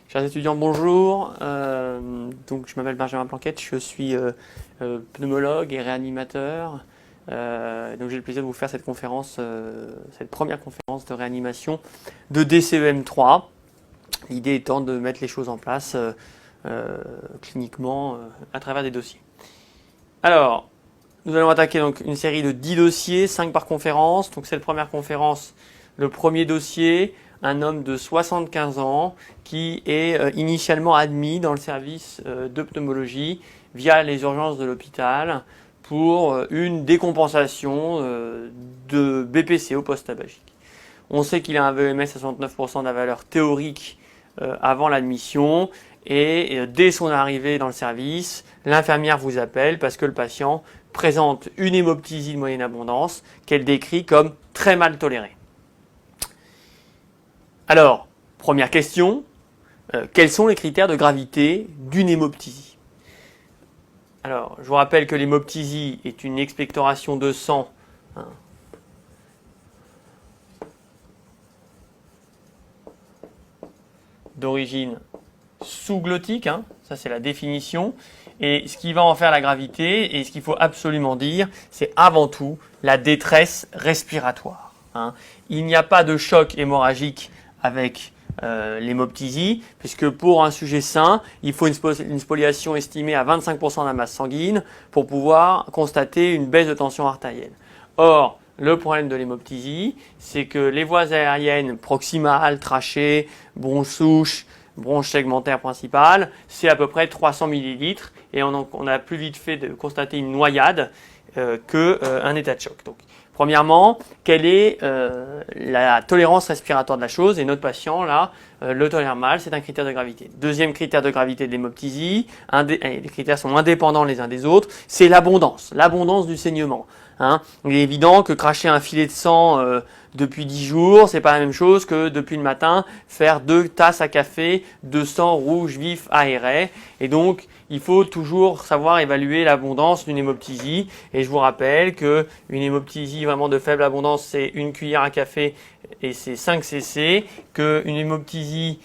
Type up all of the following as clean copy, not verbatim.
Chers étudiants, bonjour. Donc, je m'appelle Benjamin Planquette, je suis pneumologue et réanimateur. Donc, j'ai le plaisir de vous faire cette conférence, cette première conférence de réanimation de DCEM3. L'idée étant de mettre les choses en place cliniquement à travers des dossiers. Alors, nous allons attaquer donc une série de 10 dossiers, 5 par conférence. Donc, cette première conférence, le premier dossier, un homme de 75 ans qui est initialement admis dans le service de pneumologie via les urgences de l'hôpital pour une décompensation de BPCO post-tabagique. On sait qu'il a un VEMS à 69% de la valeur théorique avant l'admission et dès son arrivée dans le service, l'infirmière vous appelle parce que le patient présente une hémoptysie de moyenne abondance qu'elle décrit comme très mal tolérée. Alors, première question, quels sont les critères de gravité d'une hémoptysie? Alors, je vous rappelle que l'hémoptysie est une expectoration de sang d'origine sous-glottique, ça c'est la définition, et ce qui va en faire la gravité, et ce qu'il faut absolument dire, c'est avant tout la détresse respiratoire. Il n'y a pas de choc hémorragique avec l'hémoptysie, puisque pour un sujet sain, il faut une spoliation estimée à 25% de la masse sanguine pour pouvoir constater une baisse de tension artérielle. Or, le problème de l'hémoptysie, c'est que les voies aériennes proximales, trachées, bronches souches, bronche segmentaire principale, c'est à peu près 300 ml et on a plus vite fait de constater une noyade qu'un état de choc. Donc, premièrement, quelle est la tolérance respiratoire de la chose? Et notre patient, là, le tolère mal, c'est un critère de gravité. Deuxième critère de gravité de l'hémoptysie, les critères sont indépendants les uns des autres, c'est l'abondance du saignement. Il est évident que cracher un filet de sang depuis 10 jours, c'est pas la même chose que depuis le matin faire 2 tasses à café de sang rouge vif aéré. Et donc, il faut toujours savoir évaluer l'abondance d'une hémoptysie. Et je vous rappelle qu'une hémoptysie vraiment de faible abondance, c'est une cuillère à café et c'est 5 cc. Qu'une hémoptysie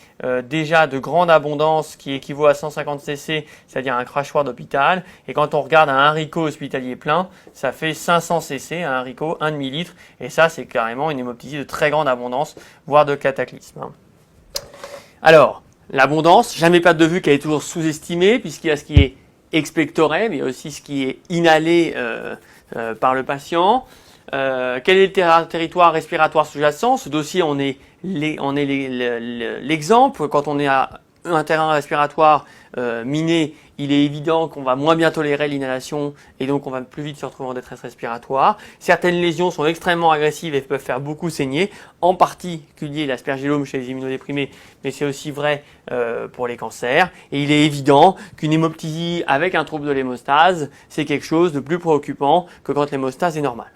déjà de grande abondance qui équivaut à 150 cc, c'est-à-dire un crachoir d'hôpital. Et quand on regarde un haricot hospitalier plein, ça fait 500 cc, un haricot, 1 demi-litre. Et ça, c'est carrément une hémoptysie de très grande abondance, voire de cataclysme. Alors, l'abondance, jamais perdre de vue qu'elle est toujours sous-estimée, puisqu'il y a ce qui est expectoré, mais il y a aussi ce qui est inhalé par le patient. Quel est le territoire respiratoire sous-jacent? Ce dossier, on est l'exemple. Quand on est à un terrain respiratoire miné, il est évident qu'on va moins bien tolérer l'inhalation et donc on va plus vite se retrouver en détresse respiratoire. Certaines lésions sont extrêmement agressives et peuvent faire beaucoup saigner, en particulier l'aspergillome chez les immunodéprimés, mais c'est aussi vrai pour les cancers. Et il est évident qu'une hémoptysie avec un trouble de l'hémostase, c'est quelque chose de plus préoccupant que quand l'hémostase est normale.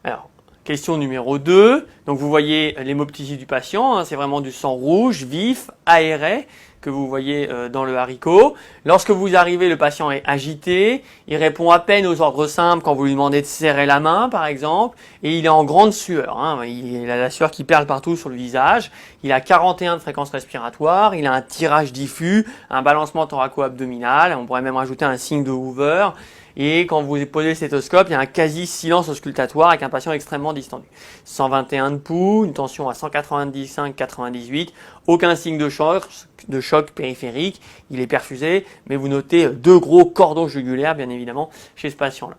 Alors, question numéro 2. Donc vous voyez l'hémoptysie du patient, c'est vraiment du sang rouge, vif, aéré, que vous voyez dans le haricot. Lorsque vous arrivez, le patient est agité, il répond à peine aux ordres simples quand vous lui demandez de serrer la main, par exemple, et il est en grande sueur. Il a la sueur qui perle partout sur le visage, il a 41 de fréquence respiratoire, il a un tirage diffus, un balancement thoraco-abdominal, on pourrait même rajouter un signe de Hoover. Et quand vous posez le stéthoscope, il y a un quasi-silence auscultatoire avec un patient extrêmement distendu. 121 de pouls, une tension à 195-98, aucun signe de choc périphérique, il est perfusé, mais vous notez 2 gros cordons jugulaires, bien évidemment, chez ce patient-là.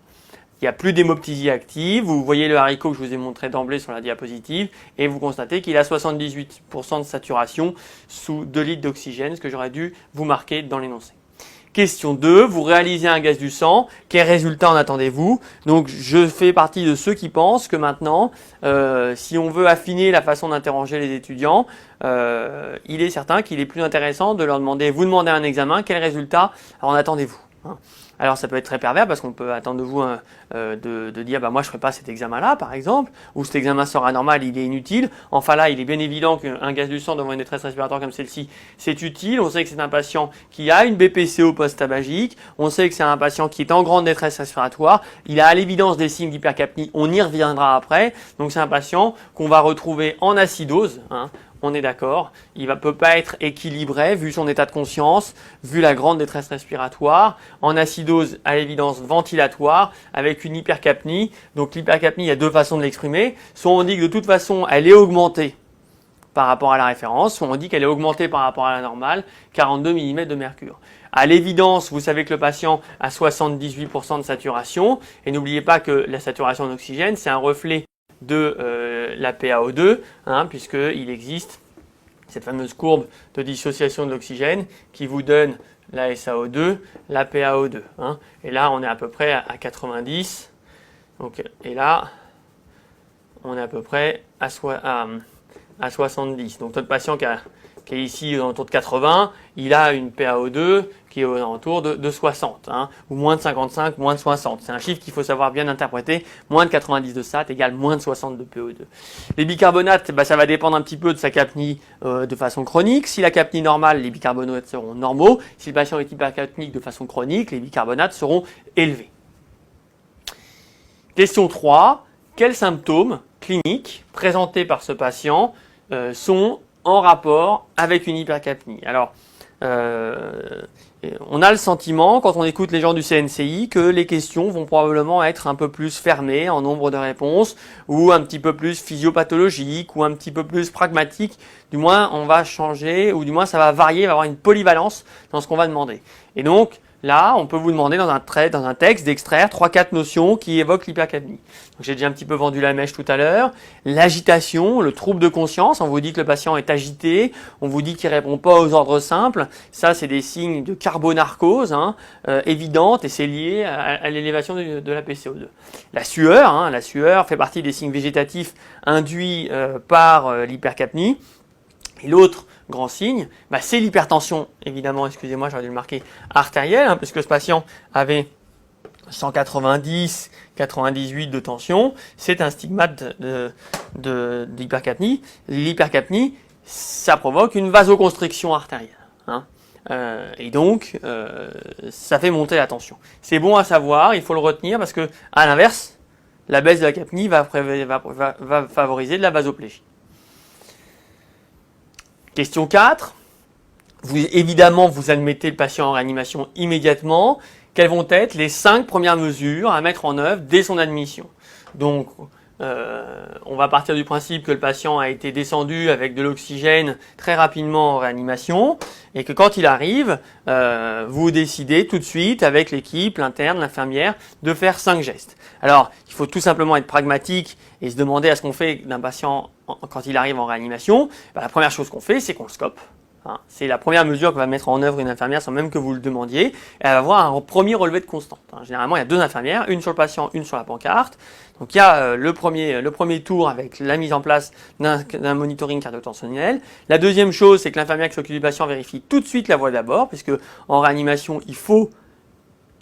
Il n'y a plus d'hémoptysie active, vous voyez le haricot que je vous ai montré d'emblée sur la diapositive, et vous constatez qu'il a 78% de saturation sous 2 litres d'oxygène, ce que j'aurais dû vous marquer dans l'énoncé. Question 2, vous réalisez un gaz du sang, quel résultat en attendez-vous? Donc je fais partie de ceux qui pensent que maintenant, si on veut affiner la façon d'interroger les étudiants, il est certain qu'il est plus intéressant de leur demander, vous demandez un examen, quel résultat en attendez-vous? Alors ça peut être très pervers parce qu'on peut attendre de vous de dire moi je ferai pas cet examen-là par exemple, ou cet examen sera normal, il est inutile. Enfin là, il est bien évident qu'un gaz du sang devant une détresse respiratoire comme celle-ci, c'est utile. On sait que c'est un patient qui a une BPCO post-tabagique, on sait que c'est un patient qui est en grande détresse respiratoire, il a à l'évidence des signes d'hypercapnie, on y reviendra après. Donc c'est un patient qu'on va retrouver en acidose, on est d'accord. Il ne peut pas être équilibré vu son état de conscience, vu la grande détresse respiratoire, en acidose à l'évidence ventilatoire avec une hypercapnie. Donc l'hypercapnie, il y a deux façons de l'exprimer. Soit on dit que de toute façon, elle est augmentée par rapport à la référence, soit on dit qu'elle est augmentée par rapport à la normale, 42 mm de mercure. À l'évidence, vous savez que le patient a 78% de saturation, et n'oubliez pas que la saturation en oxygène, c'est un reflet de la PaO2, puisqu'il existe cette fameuse courbe de dissociation de l'oxygène qui vous donne la SaO2, la PaO2. Et là, on est à peu près à 90. Donc, et là, on est à peu près à 70. Donc notre patient qui est ici autour de 80, il a une PaO2 qui est aux alentours de 60, ou moins de 55, moins de 60. C'est un chiffre qu'il faut savoir bien interpréter. Moins de 90 de SAT égale moins de 60 de PO2. Les bicarbonates, ça va dépendre un petit peu de sa capnie de façon chronique. Si la capnie normale, les bicarbonates seront normaux. Si le patient est hypercapnique de façon chronique, les bicarbonates seront élevés. Question 3. Quels symptômes cliniques présentés par ce patient sont en rapport avec une hypercapnie? Alors, on a le sentiment, quand on écoute les gens du CNCI, que les questions vont probablement être un peu plus fermées en nombre de réponses, ou un petit peu plus physiopathologiques, ou un petit peu plus pragmatiques. Du moins, on va changer, ou du moins ça va varier, il va y avoir une polyvalence dans ce qu'on va demander. Et donc, là, on peut vous demander dans un texte d'extraire 3-4 notions qui évoquent l'hypercapnie. J'ai déjà un petit peu vendu la mèche tout à l'heure. L'agitation, le trouble de conscience, on vous dit que le patient est agité, on vous dit qu'il ne répond pas aux ordres simples. Ça, c'est des signes de carbonarcose évidentes et c'est lié à l'élévation de la PCO2. La sueur fait partie des signes végétatifs induits par l'hypercapnie. Et l'autre grand signe, c'est l'hypertension, évidemment, excusez-moi, j'aurais dû le marquer, artérielle, puisque ce patient avait 190, 98 de tension, c'est un stigmate d'hypercapnie. L'hypercapnie, ça provoque une vasoconstriction artérielle. Et donc, ça fait monter la tension. C'est bon à savoir, il faut le retenir, parce que, à l'inverse, la baisse de la capnie va favoriser de la vasoplégie. Question 4. Évidemment, vous admettez le patient en réanimation immédiatement. Quelles vont être les 5 premières mesures à mettre en œuvre dès son admission? Donc, on va partir du principe que le patient a été descendu avec de l'oxygène très rapidement en réanimation et que quand il arrive, vous décidez tout de suite avec l'équipe, l'interne, l'infirmière, de faire 5 gestes. Alors, il faut tout simplement être pragmatique et se demander à ce qu'on fait d'un patient quand il arrive en réanimation. La première chose qu'on fait, c'est qu'on le scope. C'est la première mesure que va mettre en œuvre une infirmière sans même que vous le demandiez. Et elle va avoir un premier relevé de constante. Généralement, il y a 2 infirmières, une sur le patient, une sur la pancarte. Donc il y a le premier tour avec la mise en place d'un monitoring cardiotensionnel. La deuxième chose, c'est que l'infirmière qui s'occupe du patient vérifie tout de suite la voie d'abord, puisque en réanimation, il faut,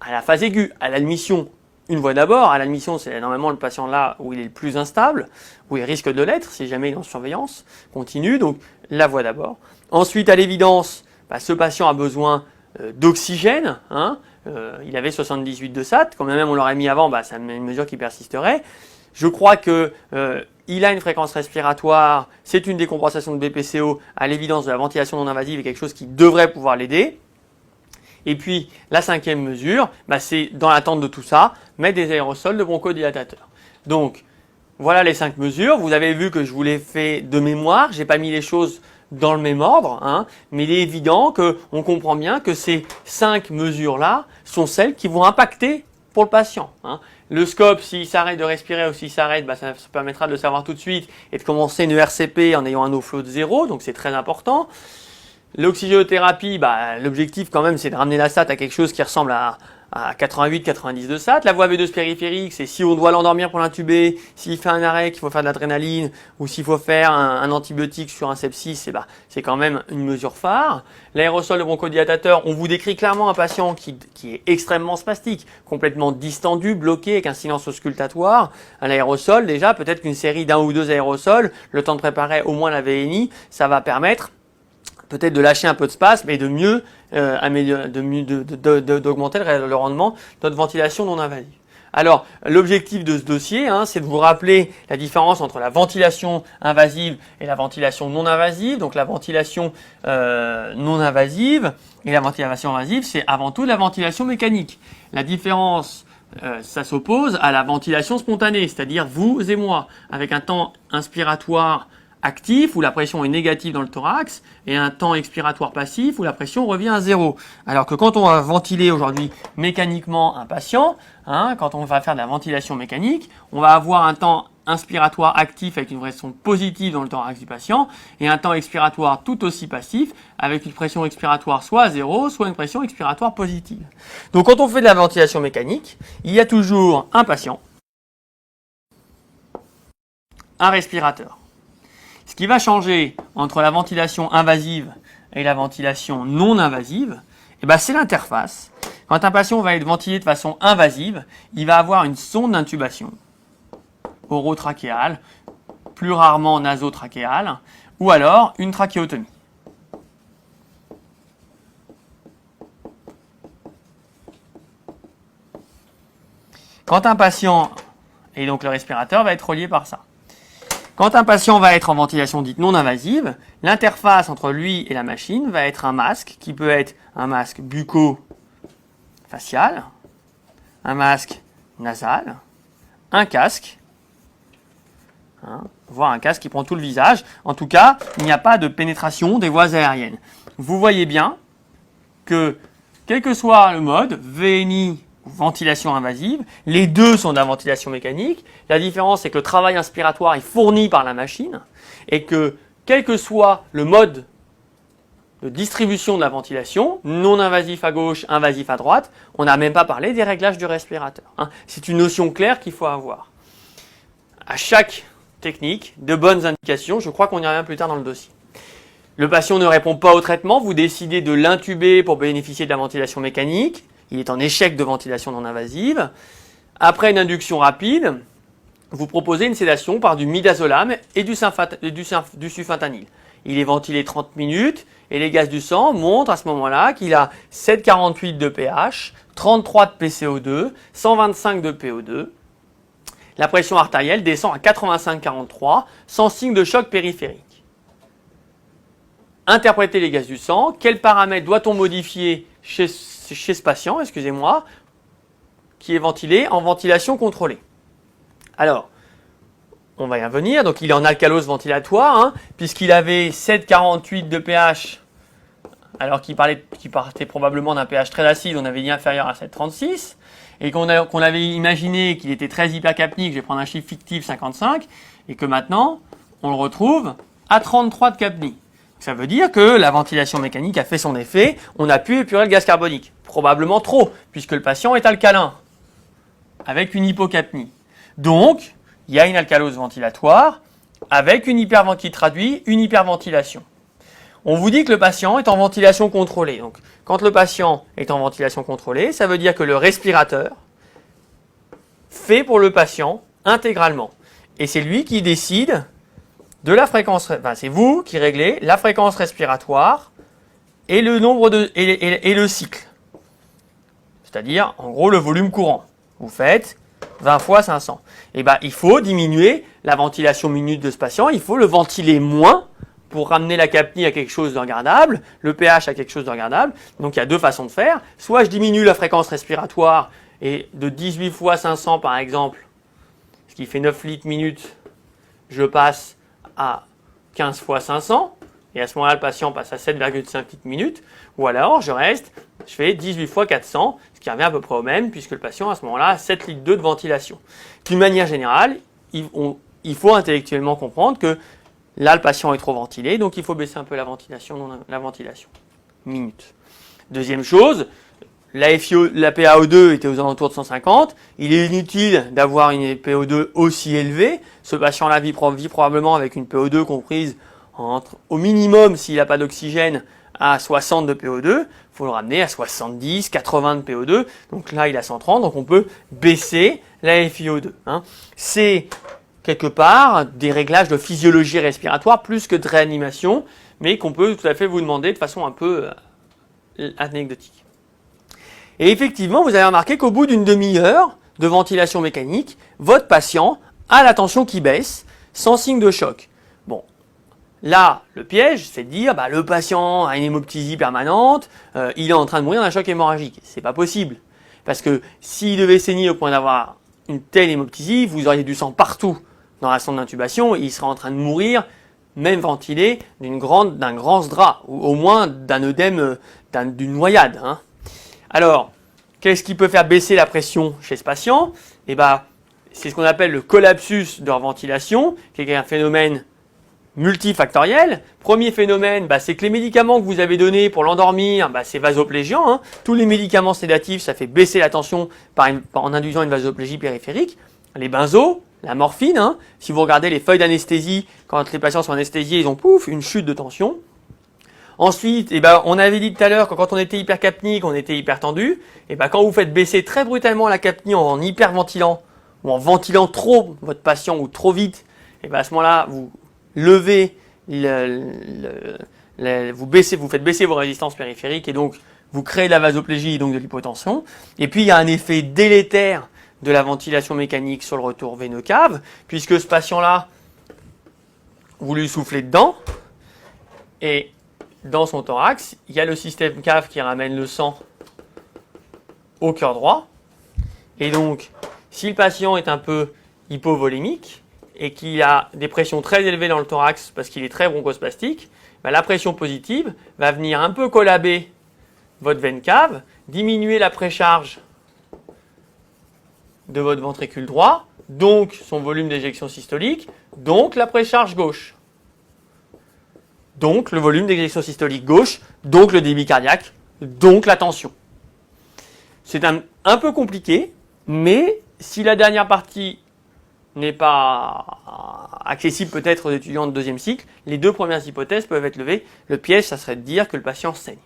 à la phase aiguë, à l'admission, une voie d'abord. À l'admission, c'est normalement le patient là où il est le plus instable, où il risque de l'être si jamais il est en surveillance continue. Donc la voie d'abord. Ensuite, à l'évidence, ce patient a besoin d'oxygène. Il avait 78 de SAT. Quand même on l'aurait mis avant, c'est une mesure qui persisterait. Je crois que il a une fréquence respiratoire. C'est une décompensation de BPCO. À l'évidence, de la ventilation non invasive est quelque chose qui devrait pouvoir l'aider. Et puis, la 5e mesure, c'est dans l'attente de tout ça, mettre des aérosols de bronchodilatateurs. Donc, voilà les 5 mesures. Vous avez vu que je vous les fais de mémoire. J'ai pas mis les choses dans le même ordre, mais il est évident qu'on comprend bien que ces 5 mesures-là sont celles qui vont impacter pour le patient. Le scope, s'il s'arrête de respirer ou s'il s'arrête, ça permettra de le savoir tout de suite et de commencer une RCP en ayant un no-flow de 0, donc c'est très important. L'oxygénothérapie, l'objectif quand même, c'est de ramener la SAT à quelque chose qui ressemble à 88-90 de SAT. La voie V2 périphérique, c'est si on doit l'endormir pour l'intuber, s'il fait un arrêt, qu'il faut faire de l'adrénaline, ou s'il faut faire un antibiotique sur un sepsis, c'est quand même une mesure phare. L'aérosol de bronchodilatateur, on vous décrit clairement un patient qui est extrêmement spastique, complètement distendu, bloqué, avec un silence auscultatoire. Un aérosol, déjà, peut-être qu'une série d'1 ou 2 aérosols, le temps de préparer au moins la VNI, ça va permettre peut-être de lâcher un peu de spasme et de mieux d'augmenter le rendement de notre ventilation non invasive. Alors, l'objectif de ce dossier, c'est de vous rappeler la différence entre la ventilation invasive et la ventilation non invasive. Donc, la ventilation non invasive et la ventilation invasive, c'est avant tout la ventilation mécanique. La différence, ça s'oppose à la ventilation spontanée, c'est-à-dire vous et moi, avec un temps inspiratoire actif où la pression est négative dans le thorax et un temps expiratoire passif où la pression revient à zéro. Alors que quand on va ventiler aujourd'hui mécaniquement un patient, quand on va faire de la ventilation mécanique, on va avoir un temps inspiratoire actif avec une pression positive dans le thorax du patient et un temps expiratoire tout aussi passif avec une pression expiratoire soit à zéro, soit une pression expiratoire positive. Donc quand on fait de la ventilation mécanique, il y a toujours un patient, un respirateur. Ce qui va changer entre la ventilation invasive et la ventilation non invasive, c'est l'interface. Quand un patient va être ventilé de façon invasive, il va avoir une sonde d'intubation orotrachéale, plus rarement nasotrachéale, ou alors une trachéotomie. Quand un patient, et donc le respirateur va être relié par ça. Quand un patient va être en ventilation dite non invasive, l'interface entre lui et la machine va être un masque qui peut être un masque bucco-facial, un masque nasal, un casque, voire un casque qui prend tout le visage. En tout cas, il n'y a pas de pénétration des voies aériennes. Vous voyez bien que, quel que soit le mode, VNI ou ventilation invasive, les deux sont de la ventilation mécanique. La différence, c'est que le travail inspiratoire est fourni par la machine et que, quel que soit le mode de distribution de la ventilation, non invasif à gauche, invasif à droite, on n'a même pas parlé des réglages du respirateur. C'est une notion claire qu'il faut avoir. À chaque technique, de bonnes indications, je crois qu'on y revient plus tard dans le dossier. Le patient ne répond pas au traitement, vous décidez de l'intuber pour bénéficier de la ventilation mécanique. Il est en échec de ventilation non invasive. Après une induction rapide, vous proposez une sédation par du midazolam et du sulfentanyl. Il est ventilé 30 minutes et les gaz du sang montrent à ce moment-là qu'il a 7,48 de pH, 33 de PCO2, 125 de PO2. La pression artérielle descend à 85,43 sans signe de choc périphérique. Interpréter les gaz du sang, quels paramètres doit-on modifier chez ce patient, qui est ventilé en ventilation contrôlée. Alors, on va y revenir. Donc, il est en alcalose ventilatoire, puisqu'il avait 7,48 de pH, alors qu'il partait probablement d'un pH très acide, on avait dit inférieur à 7,36, et qu'on avait imaginé qu'il était très hypercapnique, je vais prendre un chiffre fictif, 55, et que maintenant, on le retrouve à 33 de capnie. Ça veut dire que la ventilation mécanique a fait son effet, on a pu épurer le gaz carbonique. Probablement trop, puisque le patient est alcalin, avec une hypocapnie. Donc, il y a une alcalose ventilatoire, avec qui traduit une hyperventilation. On vous dit que le patient est en ventilation contrôlée. Donc, quand le patient est en ventilation contrôlée, ça veut dire que le respirateur fait pour le patient intégralement. Et c'est lui qui décide de la fréquence, c'est vous qui réglez la fréquence respiratoire et le nombre et le cycle. C'est-à-dire, en gros, le volume courant. Vous faites 20 fois 500. Il faut diminuer la ventilation minute de ce patient, il faut le ventiler moins pour ramener la capnie à quelque chose de regardable, le pH à quelque chose de regardable. Donc, il y a deux façons de faire. Soit je diminue la fréquence respiratoire et de 18 fois 500 par exemple, ce qui fait 9 litres minute, je passe à 15 fois 500 et à ce moment-là, le patient passe à 7,5 litres minute. Ou alors, je fais 18 fois 400, ce qui revient à peu près au même, puisque le patient, à ce moment-là, a 7 litres de ventilation. D'une manière générale, il faut intellectuellement comprendre que là, le patient est trop ventilé, donc il faut baisser un peu la ventilation minute. Deuxième chose, la PaO2 était aux alentours de 150. Il est inutile d'avoir une PO2 aussi élevée. Ce patient-là vit probablement avec une PO2 comprise au minimum, s'il n'a pas d'oxygène, à 60 de PO2. Il faut le ramener à 70, 80 de PO2. Donc là, il a 130. Donc on peut baisser la FiO2. C'est quelque part des réglages de physiologie respiratoire plus que de réanimation, mais qu'on peut tout à fait vous demander de façon un peu anecdotique. Et effectivement, vous avez remarqué qu'au bout d'une demi-heure de ventilation mécanique, votre patient a la tension qui baisse sans signe de choc. Bon, là, le piège, c'est de dire, le patient a une hémoptysie permanente, il est en train de mourir d'un choc hémorragique. C'est pas possible. Parce que s'il devait saigner au point d'avoir une telle hémoptysie, vous auriez du sang partout dans la sonde d'intubation et il serait en train de mourir, même ventilé, d'un grand SDRA, ou au moins d'un œdème, d'une noyade. Hein. Alors, qu'est-ce qui peut faire baisser la pression chez ce patient? C'est ce qu'on appelle le collapsus de ventilation, qui est un phénomène multifactoriel. Premier phénomène, c'est que les médicaments que vous avez donnés pour l'endormir, c'est vasoplégiant. Hein. Tous les médicaments sédatifs, ça fait baisser la tension en induisant une vasoplégie périphérique. Les benzos, la morphine, hein. Si vous regardez les feuilles d'anesthésie, quand les patients sont anesthésiés, ils ont une chute de tension. Ensuite, on avait dit tout à l'heure que quand on était hypercapnique, on était hypertendu. Quand vous faites baisser très brutalement la capnie en hyperventilant ou en ventilant trop votre patient ou trop vite, à ce moment-là, vous levez, vous faites baisser vos résistances périphériques et donc vous créez de la vasoplégie et donc de l'hypotension. Et puis il y a un effet délétère de la ventilation mécanique sur le retour veineux cave, puisque ce patient-là, vous lui soufflez dedans et dans son thorax, il y a le système cave qui ramène le sang au cœur droit. Et donc, si le patient est un peu hypovolémique et qu'il a des pressions très élevées dans le thorax parce qu'il est très bronchospastique, la pression positive va venir un peu collaber votre veine cave, diminuer la précharge de votre ventricule droit, donc son volume d'éjection systolique, donc la précharge gauche. Donc le volume d'éjection systolique gauche, donc le débit cardiaque, donc la tension. C'est un peu compliqué, mais si la dernière partie n'est pas accessible peut-être aux étudiants de deuxième cycle, les deux premières hypothèses peuvent être levées. Le piège, ça serait de dire que le patient saigne.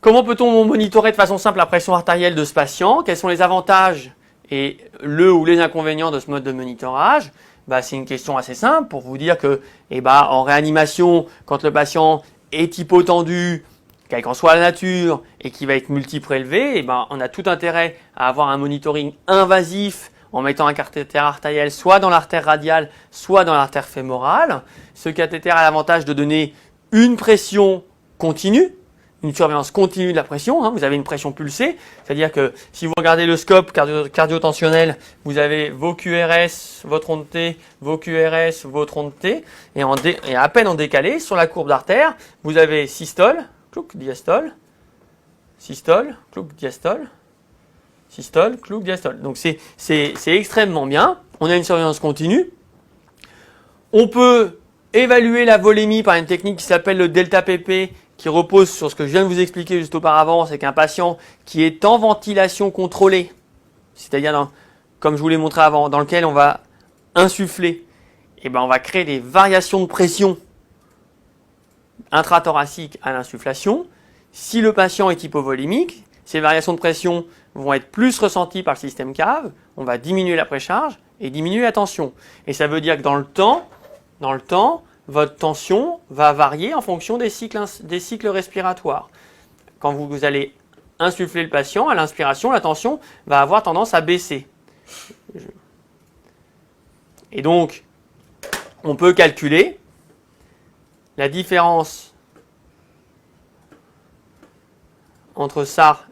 Comment peut-on monitorer de façon simple la pression artérielle de ce patient? Quels sont les avantages et ou les inconvénients de ce mode de monitorage? C'est une question assez simple pour vous dire que en réanimation, quand le patient est hypotendu, quelle qu'en soit la nature, et qui va être multiprélevé, on a tout intérêt à avoir un monitoring invasif en mettant un cathéter artériel soit dans l'artère radiale, soit dans l'artère fémorale. Ce cathéter a l'avantage de donner une pression continue, une surveillance continue de la pression. Hein. Vous avez une pression pulsée, c'est-à-dire que si vous regardez le scope cardio-tensionnel, vous avez vos QRS, votre onde T, vos QRS, votre onde T, et à peine en décalé, sur la courbe d'artère, vous avez systole, clouc, diastole, systole, clouc, diastole, systole, clouc, diastole. Donc c'est extrêmement bien. On a une surveillance continue. On peut évaluer la volémie par une technique qui s'appelle le delta PP, qui repose sur ce que je viens de vous expliquer juste auparavant, c'est qu'un patient qui est en ventilation contrôlée, c'est-à-dire, comme je vous l'ai montré avant, dans lequel on va insuffler, on va créer des variations de pression intrathoracique à l'insufflation. Si le patient est hypovolémique, ces variations de pression vont être plus ressenties par le système cave, on va diminuer la précharge et diminuer la tension. Et ça veut dire que dans le temps, votre tension va varier en fonction des cycles respiratoires. Quand vous allez insuffler le patient, à l'inspiration, la tension va avoir tendance à baisser. Et donc, on peut calculer la différence entre ça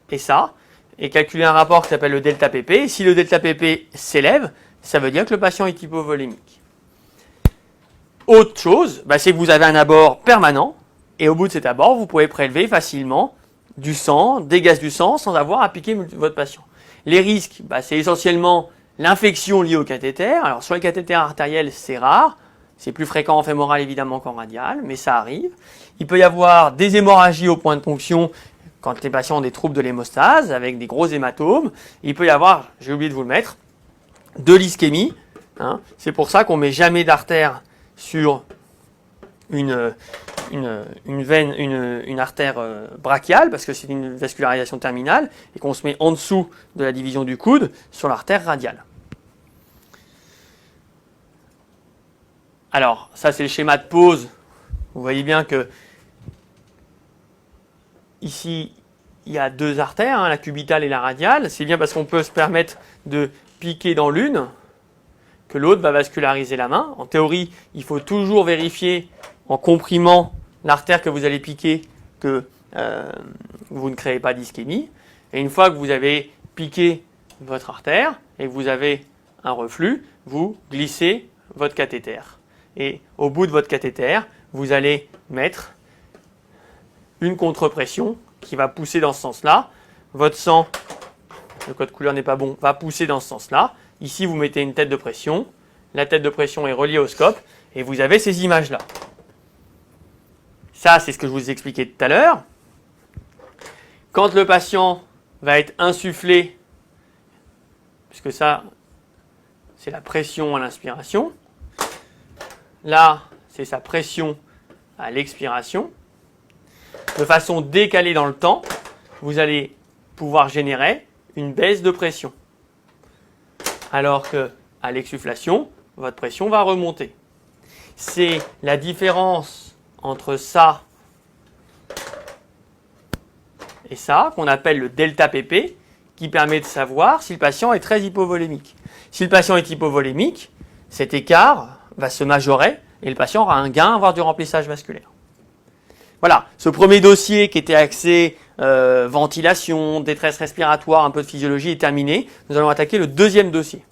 et calculer un rapport qui s'appelle le delta PP. Si le delta PP s'élève, ça veut dire que le patient est hypovolémique. Autre chose, c'est que vous avez un abord permanent et au bout de cet abord, vous pouvez prélever facilement du sang, des gaz du sang sans avoir à piquer votre patient. Les risques, c'est essentiellement l'infection liée au cathéter. Alors sur les cathéters artériels, c'est rare. C'est plus fréquent en fémoral évidemment qu'en radial, mais ça arrive. Il peut y avoir des hémorragies au point de ponction quand les patients ont des troubles de l'hémostase avec des gros hématomes. Il peut y avoir, j'ai oublié de vous le mettre, de l'ischémie. Hein. C'est pour ça qu'on ne met jamais d'artère sur une artère brachiale, parce que c'est une vascularisation terminale, et qu'on se met en dessous de la division du coude sur l'artère radiale. Alors, ça c'est le schéma de pose. Vous voyez bien que ici, il y a deux artères, hein, la cubitale et la radiale. C'est bien parce qu'on peut se permettre de piquer dans l'une que l'autre va vasculariser la main. En théorie, il faut toujours vérifier en comprimant l'artère que vous allez piquer que vous ne créez pas d'ischémie. Et une fois que vous avez piqué votre artère et que vous avez un reflux, vous glissez votre cathéter. Et au bout de votre cathéter, vous allez mettre une contre-pression qui va pousser dans ce sens-là. Votre sang, le code couleur n'est pas bon, va pousser dans ce sens-là. Ici, vous mettez une tête de pression. La tête de pression est reliée au scope et vous avez ces images-là. Ça, c'est ce que je vous ai expliqué tout à l'heure. Quand le patient va être insufflé, puisque ça, c'est la pression à l'inspiration. Là, c'est sa pression à l'expiration. De façon décalée dans le temps, vous allez pouvoir générer une baisse de pression. Alors qu'à l'exsufflation, votre pression va remonter. C'est la différence entre ça et ça qu'on appelle le delta pp qui permet de savoir si le patient est très hypovolémique. Si le patient est hypovolémique, cet écart va se majorer et le patient aura un gain, voire du remplissage vasculaire. Voilà, ce premier dossier qui était axé ventilation, détresse respiratoire, un peu de physiologie est terminé. Nous allons attaquer le deuxième dossier.